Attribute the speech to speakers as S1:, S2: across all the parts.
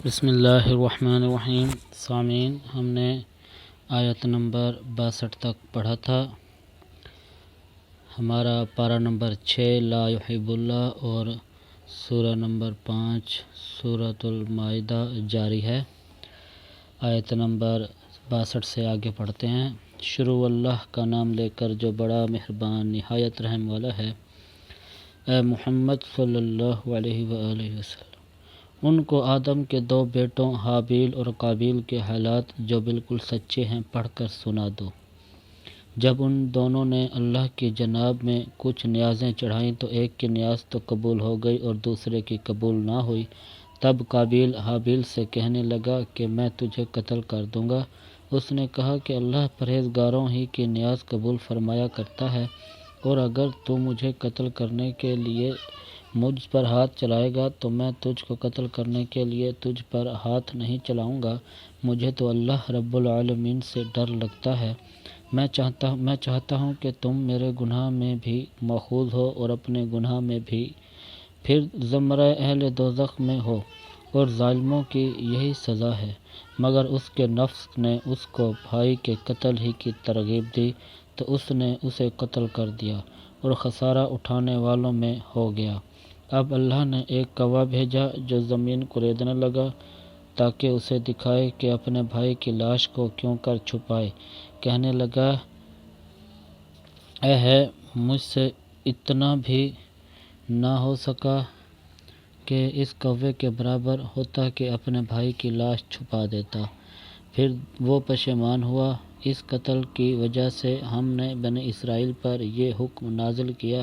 S1: بسم اللہ الرحمن الرحیم۔ سامعین، ہم نے آیت نمبر 62 تک پڑھا تھا۔ ہمارا پارہ نمبر 6 لا یحب اللہ اور سورہ نمبر 5 سورۃ المائدہ جاری ہے۔ آیت نمبر 62 سے آگے پڑھتے ہیں۔ شروع اللہ کا نام لے کر جو بڑا مہربان نہایت رحم والا ہے۔ اے محمد صلی اللہ علیہ وآلہ وسلم، ان کو آدم کے 2 بیٹوں حابیل اور قابیل کے حالات جو بالکل سچے ہیں پڑھ کر سنا دو۔ جب ان دونوں نے اللہ کی جناب میں کچھ نیازیں چڑھائیں تو ایک کی نیاز تو قبول ہو گئی اور دوسرے کی قبول نہ ہوئی۔ تب قابیل حابیل سے کہنے لگا کہ میں تجھے قتل کر دوں گا۔ اس نے کہا کہ اللہ پرہیزگاروں ہی کی نیاز قبول فرمایا کرتا ہے، اور اگر تو مجھے قتل کرنے کے لیے مجھ پر ہاتھ چلائے گا تو میں تجھ کو قتل کرنے کے لیے تجھ پر ہاتھ نہیں چلاؤں گا۔ مجھے تو اللہ رب العالمین سے ڈر لگتا ہے۔ میں چاہتا ہوں کہ تم میرے گناہ میں بھی ماخوذ ہو اور اپنے گناہ میں بھی، پھر زمرہ اہل دوزخ میں ہو، اور ظالموں کی یہی سزا ہے۔ مگر اس کے نفس نے اس کو بھائی کے قتل ہی کی ترغیب دی تو اس نے اسے قتل کر دیا اور خسارہ اٹھانے والوں میں ہو گیا۔ اب اللہ نے ایک کوا بھیجا جو زمین کوریدنے لگا تاکہ اسے دکھائے کہ اپنے بھائی کی لاش کو کیوں کر چھپائے۔ کہنے لگا، اے ہے مجھ سے اتنا بھی نہ ہو سکا کہ اس کوے کے برابر ہوتا کہ اپنے بھائی کی لاش چھپا دیتا۔ پھر وہ پشیمان ہوا۔ اس قتل کی وجہ سے ہم نے بنی اسرائیل پر یہ حکم نازل کیا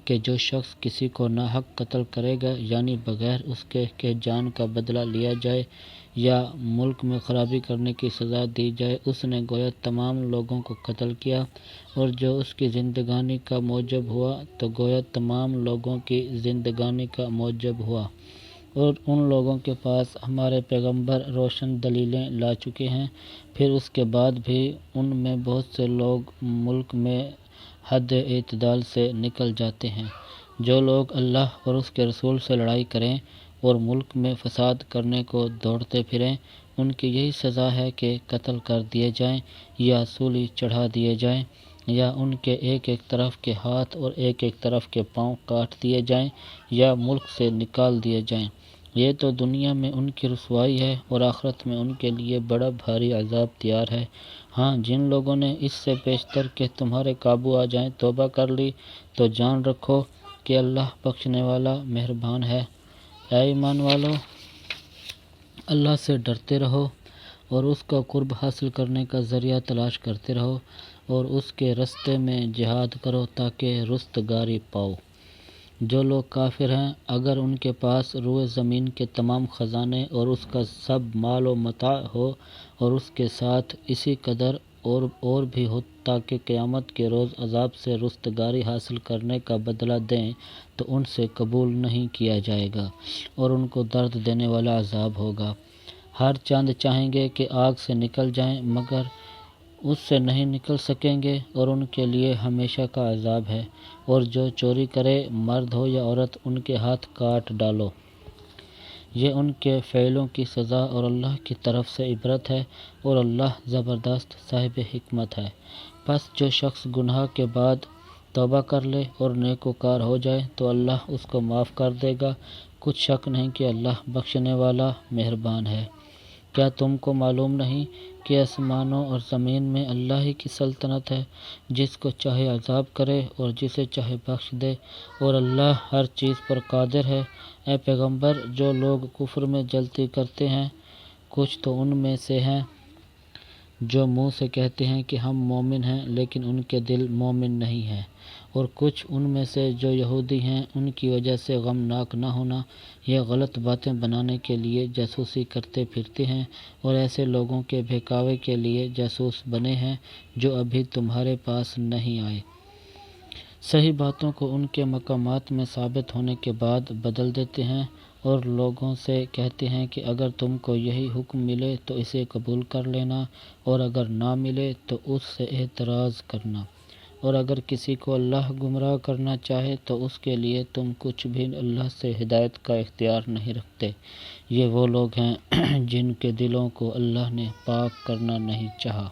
S1: کہ جو شخص کسی کو ناحق قتل کرے گا، یعنی بغیر اس کے کہ جان کا بدلہ لیا جائے یا ملک میں خرابی کرنے کی سزا دی جائے، اس نے گویا تمام لوگوں کو قتل کیا، اور جو اس کی زندگانی کا موجب ہوا تو گویا تمام لوگوں کی زندگانی کا موجب ہوا۔ اور ان لوگوں کے پاس ہمارے پیغمبر روشن دلیلیں لا چکے ہیں، پھر اس کے بعد بھی ان میں بہت سے لوگ ملک میں حد اعتدال سے نکل جاتے ہیں۔ جو لوگ اللہ اور اس کے رسول سے لڑائی کریں اور ملک میں فساد کرنے کو دوڑتے پھریں، ان کی یہی سزا ہے کہ قتل کر دیے جائیں یا سولی چڑھا دیے جائیں، یا ان کے ایک ایک طرف کے ہاتھ اور ایک ایک طرف کے پاؤں کاٹ دیے جائیں یا ملک سے نکال دیے جائیں۔ یہ تو دنیا میں ان کی رسوائی ہے اور آخرت میں ان کے لیے بڑا بھاری عذاب تیار ہے۔ ہاں، جن لوگوں نے اس سے پیشتر کہ تمہارے قابو آ جائیں توبہ کر لی تو جان رکھو کہ اللہ بخشنے والا مہربان ہے۔ اے ایمان والو، اللہ سے ڈرتے رہو اور اس کا قرب حاصل کرنے کا ذریعہ تلاش کرتے رہو، اور اس کے رستے میں جہاد کرو تاکہ رستگاری پاؤ۔ جو لوگ کافر ہیں، اگر ان کے پاس روئے زمین کے تمام خزانے اور اس کا سب مال و متاع ہو اور اس کے ساتھ اسی قدر اور بھی ہو تاکہ قیامت کے روز عذاب سے رستگاری حاصل کرنے کا بدلہ دیں تو ان سے قبول نہیں کیا جائے گا اور ان کو درد دینے والا عذاب ہوگا۔ ہر چاند چاہیں گے کہ آگ سے نکل جائیں مگر اس سے نہیں نکل سکیں گے اور ان کے لیے ہمیشہ کا عذاب ہے۔ اور جو چوری کرے، مرد ہو یا عورت، ان کے ہاتھ کاٹ ڈالو۔ یہ ان کے فعلوں کی سزا اور اللہ کی طرف سے عبرت ہے، اور اللہ زبردست صاحب حکمت ہے۔ پس جو شخص گناہ کے بعد توبہ کر لے اور نیکوکار ہو جائے تو اللہ اس کو معاف کر دے گا۔ کچھ شک نہیں کہ اللہ بخشنے والا مہربان ہے۔ کیا تم کو معلوم نہیں کہ آسمانوں اور زمین میں اللہ ہی کی سلطنت ہے، جس کو چاہے عذاب کرے اور جسے چاہے بخش دے، اور اللہ ہر چیز پر قادر ہے۔ اے پیغمبر، جو لوگ کفر میں جلتی کرتے ہیں، کچھ تو ان میں سے ہیں جو منہ سے کہتے ہیں کہ ہم مومن ہیں لیکن ان کے دل مومن نہیں ہیں، اور کچھ ان میں سے جو یہودی ہیں، ان کی وجہ سے غمناک نہ ہونا، یہ غلط باتیں بنانے کے لیے جاسوسی کرتے پھرتے ہیں اور ایسے لوگوں کے بہکاوے کے لیے جاسوس بنے ہیں جو ابھی تمہارے پاس نہیں آئے۔ صحیح باتوں کو ان کے مقامات میں ثابت ہونے کے بعد بدل دیتے ہیں اور لوگوں سے کہتے ہیں کہ اگر تم کو یہی حکم ملے تو اسے قبول کر لینا، اور اگر نہ ملے تو اس سے اعتراض کرنا، اور اگر کسی کو اللہ گمراہ کرنا چاہے تو اس کے لیے تم کچھ بھی اللہ سے ہدایت کا اختیار نہیں رکھتے۔ یہ وہ لوگ ہیں جن کے دلوں کو اللہ نے پاک کرنا نہیں چاہا،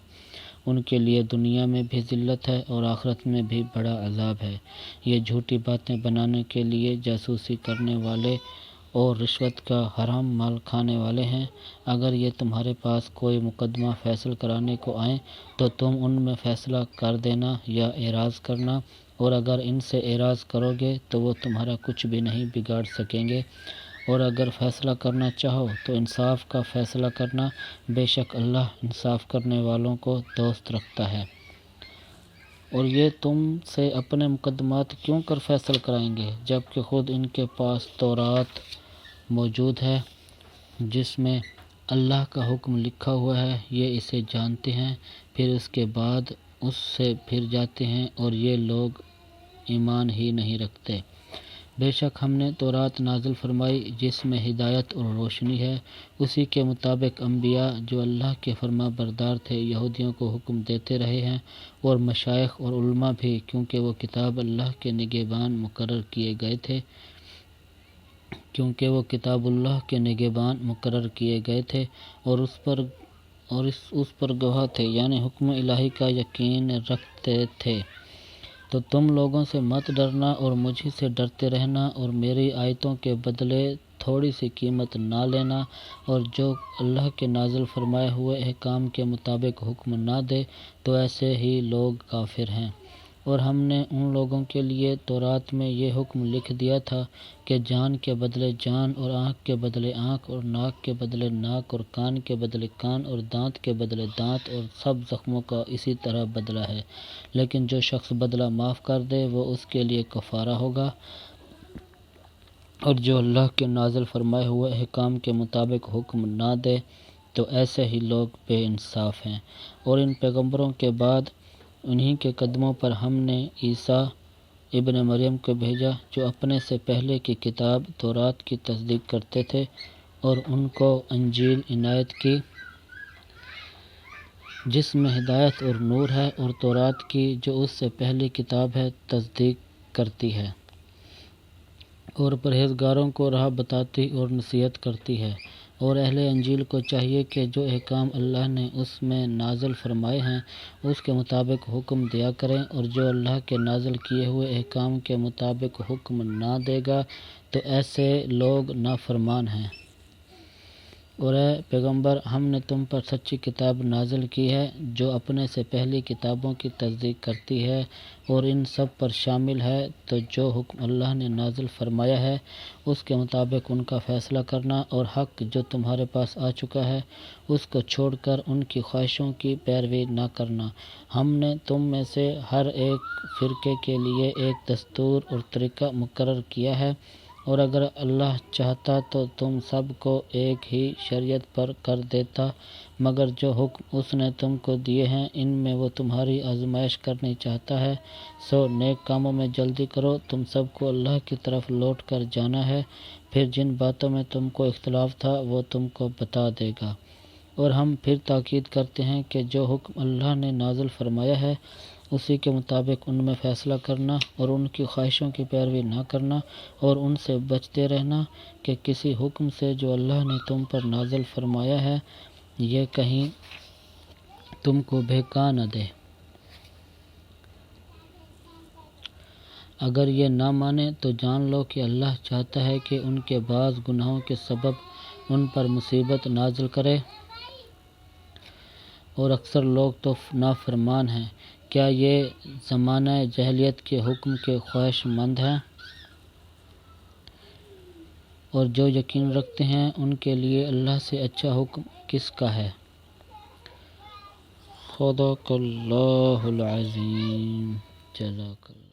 S1: ان کے لیے دنیا میں بھی ذلت ہے اور آخرت میں بھی بڑا عذاب ہے۔ یہ جھوٹی باتیں بنانے کے لیے جاسوسی کرنے والے اور رشوت کا حرام مال کھانے والے ہیں۔ اگر یہ تمہارے پاس کوئی مقدمہ فیصل کرانے کو آئیں تو تم ان میں فیصلہ کر دینا یا اعراض کرنا، اور اگر ان سے اعراض کرو گے تو وہ تمہارا کچھ بھی نہیں بگاڑ سکیں گے، اور اگر فیصلہ کرنا چاہو تو انصاف کا فیصلہ کرنا، بے شک اللہ انصاف کرنے والوں کو دوست رکھتا ہے۔ اور یہ تم سے اپنے مقدمات کیوں کر فیصل کرائیں گے جبکہ خود ان کے پاس تورات موجود ہے جس میں اللہ کا حکم لکھا ہوا ہے۔ یہ اسے جانتے ہیں، پھر اس کے بعد اس سے پھر جاتے ہیں اور یہ لوگ ایمان ہی نہیں رکھتے۔ بے شک ہم نے تورات نازل فرمائی جس میں ہدایت اور روشنی ہے، اسی کے مطابق انبیاء جو اللہ کے فرما بردار تھے یہودیوں کو حکم دیتے رہے ہیں، اور مشائخ اور علماء بھی، کیونکہ وہ کتاب اللہ کے نگہبان مقرر کیے گئے تھے اور اس پر گواہ تھے، یعنی حکم الہی کا یقین رکھتے تھے۔ تو تم لوگوں سے مت ڈرنا اور مجھ سے ڈرتے رہنا، اور میری آیتوں کے بدلے تھوڑی سی قیمت نہ لینا، اور جو اللہ کے نازل فرمائے ہوئے احکام کے مطابق حکم نہ دے تو ایسے ہی لوگ کافر ہیں۔ اور ہم نے ان لوگوں کے لیے تورات میں یہ حکم لکھ دیا تھا کہ جان کے بدلے جان، اور آنکھ کے بدلے آنکھ، اور ناک کے بدلے ناک، اور کان کے بدلے کان، اور دانت کے بدلے دانت، اور سب زخموں کا اسی طرح بدلہ ہے، لیکن جو شخص بدلہ معاف کر دے وہ اس کے لیے کفارہ ہوگا، اور جو اللہ کے نازل فرمائے ہوئے احکام کے مطابق حکم نہ دے تو ایسے ہی لوگ بے انصاف ہیں۔ اور ان پیغمبروں کے بعد انہی کے قدموں پر ہم نے عیسیٰ ابن مریم کو بھیجا جو اپنے سے پہلے کی کتاب تورات کی تصدیق کرتے تھے، اور ان کو انجیل عنایت کی جس میں ہدایت اور نور ہے، اور تورات کی جو اس سے پہلی کتاب ہے تصدیق کرتی ہے، اور پرہیزگاروں کو راہ بتاتی اور نصیحت کرتی ہے۔ اور اہل انجیل کو چاہیے کہ جو احکام اللہ نے اس میں نازل فرمائے ہیں اس کے مطابق حکم دیا کریں، اور جو اللہ کے نازل کیے ہوئے احکام کے مطابق حکم نہ دے گا تو ایسے لوگ نافرمان ہیں۔ اور اے پیغمبر، ہم نے تم پر سچی کتاب نازل کی ہے جو اپنے سے پہلی کتابوں کی تصدیق کرتی ہے اور ان سب پر شامل ہے، تو جو حکم اللہ نے نازل فرمایا ہے اس کے مطابق ان کا فیصلہ کرنا، اور حق جو تمہارے پاس آ چکا ہے اس کو چھوڑ کر ان کی خواہشوں کی پیروی نہ کرنا۔ ہم نے تم میں سے ہر ایک فرقے کے لیے ایک دستور اور طریقہ مقرر کیا ہے، اور اگر اللہ چاہتا تو تم سب کو ایک ہی شریعت پر کر دیتا، مگر جو حکم اس نے تم کو دیے ہیں ان میں وہ تمہاری آزمائش کرنی چاہتا ہے، سو نیک کاموں میں جلدی کرو۔ تم سب کو اللہ کی طرف لوٹ کر جانا ہے، پھر جن باتوں میں تم کو اختلاف تھا وہ تم کو بتا دے گا۔ اور ہم پھر تاکید کرتے ہیں کہ جو حکم اللہ نے نازل فرمایا ہے اسی کے مطابق ان میں فیصلہ کرنا، اور ان کی خواہشوں کی پیروی نہ کرنا، اور ان سے بچتے رہنا کہ کسی حکم سے جو اللہ نے تم پر نازل فرمایا ہے یہ کہیں تم کو بہکا نہ دے۔ اگر یہ نہ مانے تو جان لو کہ اللہ چاہتا ہے کہ ان کے بعض گناہوں کے سبب ان پر مصیبت نازل کرے، اور اکثر لوگ تو نافرمان ہیں۔ کیا یہ زمانہ جاہلیت کے حکم کے خواہش مند ہیں؟ اور جو یقین رکھتے ہیں ان کے لیے اللہ سے اچھا حکم کس کا ہے؟ صدق اللہ العظیم۔ جزاک اللہ۔